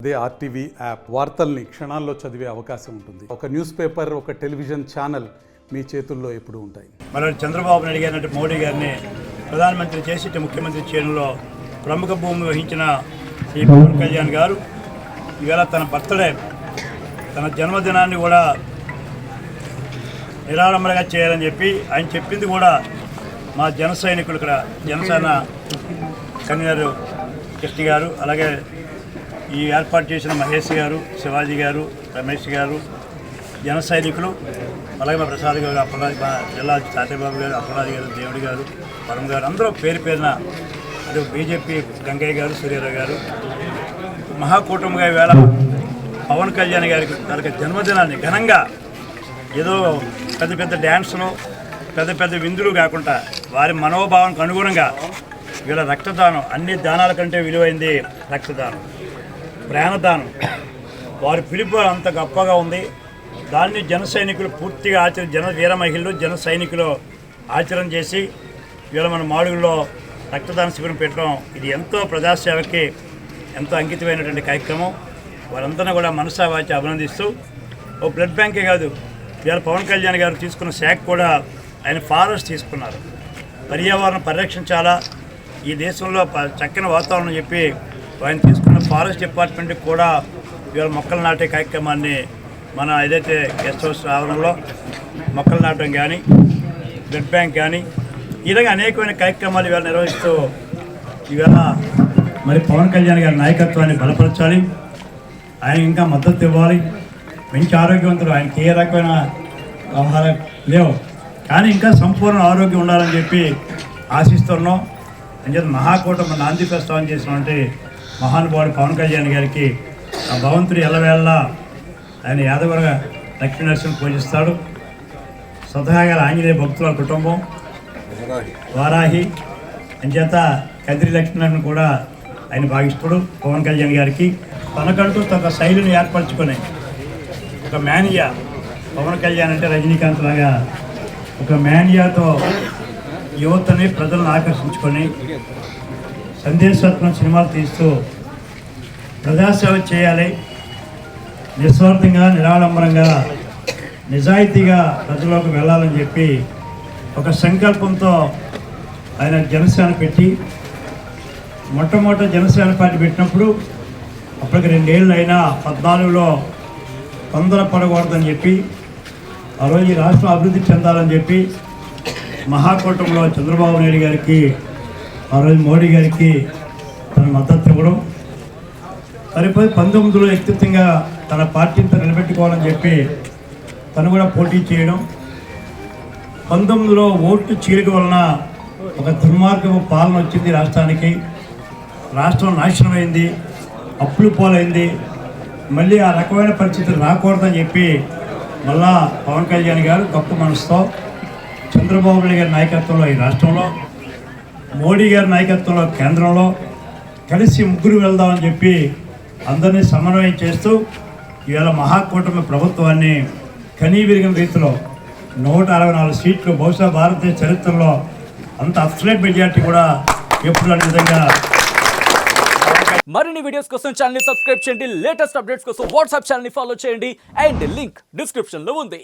అదే RTV app వార్తల్ని క్షణాల్లో చదివే అవకాశం ఉంటుంది. ఒక న్యూస్ పేపర్, ఒక టెలివిజన్ ఛానల్ మీ చేతుల్లో ఎప్పుడూ ఉంటాయి. మన చంద్రబాబు నాయుడు గారినట్టు మోడీ గారిని ప్రధానమంత్రి చేసి ముఖ్యమంత్రి చేయడంలో ప్రముఖ భూమి వహించిన శ్రీ పవన్ కళ్యాణ్ గారు ఇవాళ తన బర్త్డే, తన జన్మదినాన్ని కూడా నిరాడంబరంగా చేయాలని చెప్పి ఆయన చెప్పింది కూడా మా జన సైనికులు, ఇక్కడ జనసేన కన్వీనర్ కృష్ణ గారు, అలాగే ఈ ఏర్పాటు చేసిన మహేష్ గారు, శివాజీ గారు, రమేష్ గారు, జన సైనికులు, అలాగే మా ప్రసాద్ గారు, అప్పలరాజు, మా జిల్లా సాతేబాబు గారు, అప్పలరాజు గారు, దేవుడి గారు, పరం గారు, అందరూ పేరు పేరున, అటు బీజేపీ గంగయ్య గారు, సూర్యారావు గారు, మహాకూటమిగా ఈవేళ పవన్ కళ్యాణ్ గారికి తనకి జన్మదినాన్ని ఘనంగా ఏదో పెద్ద పెద్ద డ్యాన్సులు, పెద్ద పెద్ద విందులు కాకుండా వారి మనోభావానికి అనుగుణంగా వీళ్ళ రక్తదానం, అన్ని దానాల కంటే విలువైంది రక్తదానం, ప్రాణదానం. వారి పిలుపు అంత గొప్పగా ఉంది. దాన్ని జన సైనికులు పూర్తిగా వీర మహిళలు, జన సైనికులు ఆచరణ చేసి వీళ్ళ మన మాడుగుల్లో రక్తదాన శిబిరం పెట్టడం, ఇది ఎంతో ప్రజాసేవకి ఎంతో అంకితమైనటువంటి కార్యక్రమం. వారందరినీ కూడా మనసావాచి అభినందిస్తూ, ఓ బ్లడ్ బ్యాంకే కాదు, ఇవాళ పవన్ కళ్యాణ్ గారు తీసుకున్న శాఖ కూడా ఆయన ఫారెస్ట్ తీసుకున్నారు. పర్యావరణం పరిరక్షించాలా, ఈ దేశంలో చక్కని వాతావరణం చెప్పి ఆయన తీసుకున్న ఫారెస్ట్ డిపార్ట్మెంట్కి కూడా ఇవాళ మొక్కలు నాటే కార్యక్రమాన్ని మన ఏదైతే గెస్ట్ హౌస్ ఆవరణలో మొక్కలు నాటడం కానీ, బ్లడ్ బ్యాంక్ కానీ, ఈ విధంగా అనేకమైన కార్యక్రమాలు ఇవాళ నిర్వహిస్తూ ఇవాళ మరి పవన్ కళ్యాణ్ గారి నాయకత్వాన్ని బలపరచాలి, ఆయన ఇంకా మద్దతు ఇవ్వాలి. మంచి ఆరోగ్యవంతులు, ఆయనకి ఏ రకమైన వ్యవహారం లేవు, కానీ ఇంకా సంపూర్ణ ఆరోగ్యం ఉండాలని చెప్పి ఆశిస్తున్నాం. అంచేత మహాకూటమి నాంది ప్రస్తావన చేసినటువంటి మహానుభావుడు పవన్ కళ్యాణ్ గారికి ఆ భగవంతుడు ఎల్లవేళ ఆయన యాదవర లక్ష్మీ నరసింహ పూజిస్తాడు. స్వతహాగా ఆంజనేయ భక్తుల కుటుంబం వారాహి, అంచేత కదిరి లక్ష్మీనరసింహ కూడా ఆయన భావిస్తుడు. పవన్ కళ్యాణ్ గారికి తనకంటూ తన శైలిని ఏర్పరచుకొని ఒక మేనియా, పవన్ కళ్యాణ్ అంటే రజనీకాంత్ లాగా ఒక మేనియాతో యువతని, ప్రజలను ఆకర్షించుకొని సందేశాత్మక సినిమాలు తీస్తూ ప్రజాసేవ చేయాలి, నిస్వార్థంగా, నిరాడంబరంగా, నిజాయితీగా ప్రజల్లోకి వెళ్ళాలని చెప్పి ఒక సంకల్పంతో ఆయన జనసేన పెట్టి, మొట్టమొదటి జనసేన పార్టీ పెట్టినప్పుడు అప్పటికి 2 ఏళ్ళు అయినా 14లో తొందరపడకూడదని చెప్పి, ఆ రోజు ఈ రాష్ట్రం అభివృద్ధి చెందాలని చెప్పి మహాకూటమిలో చంద్రబాబు నాయుడు గారికి, ఆ రోజు మోడీ గారికి తన మద్దతు ఇవ్వడం, సరిపోయి 19లో వ్యక్తిత్వంగా తన పార్టీని నిలబెట్టుకోవాలని చెప్పి తను కూడా పోటీ చేయడం, 19లో ఓట్లు చీలిక వలన ఒక దుర్మార్గపు పాలన వచ్చింది రాష్ట్రానికి, రాష్ట్రం నాశనమైంది, అప్పులు పాలైంది. మళ్ళీ ఆ రకమైన పరిస్థితులు రాకూడదని చెప్పి మళ్ళా పవన్ కళ్యాణ్ గారు గొప్ప మనసుతో చంద్రబాబు నాయుడు గారి నాయకత్వంలో ఈ రాష్ట్రంలో, మోడీ గారి నాయకత్వంలో కేంద్రంలో కలిసి ముగ్గురు వెళ్దామని చెప్పి అందరినీ సమన్వయం చేస్తూ ఇవాళ మహాకూటమి ప్రభుత్వాన్ని కనీవిరిగిన రీతిలో 164 సీట్లు, బహుశా భారతదేశ చరిత్రలో అంత అబ్సల్యూట్ మెజార్టీ కూడా ఎప్పుడు అనే విధంగా. మరిన్ని వీడియోస్ కోసం ఛానల్ ని సబ్స్క్రైబ్ చేయండి, లేటెస్ట్ అప్డేట్స్ కోసం వాట్సాప్ ఛానల్ ని ఫాలో చేయండి, అండ్ లింక్ డిస్క్రిప్షన్ లో ఉంది.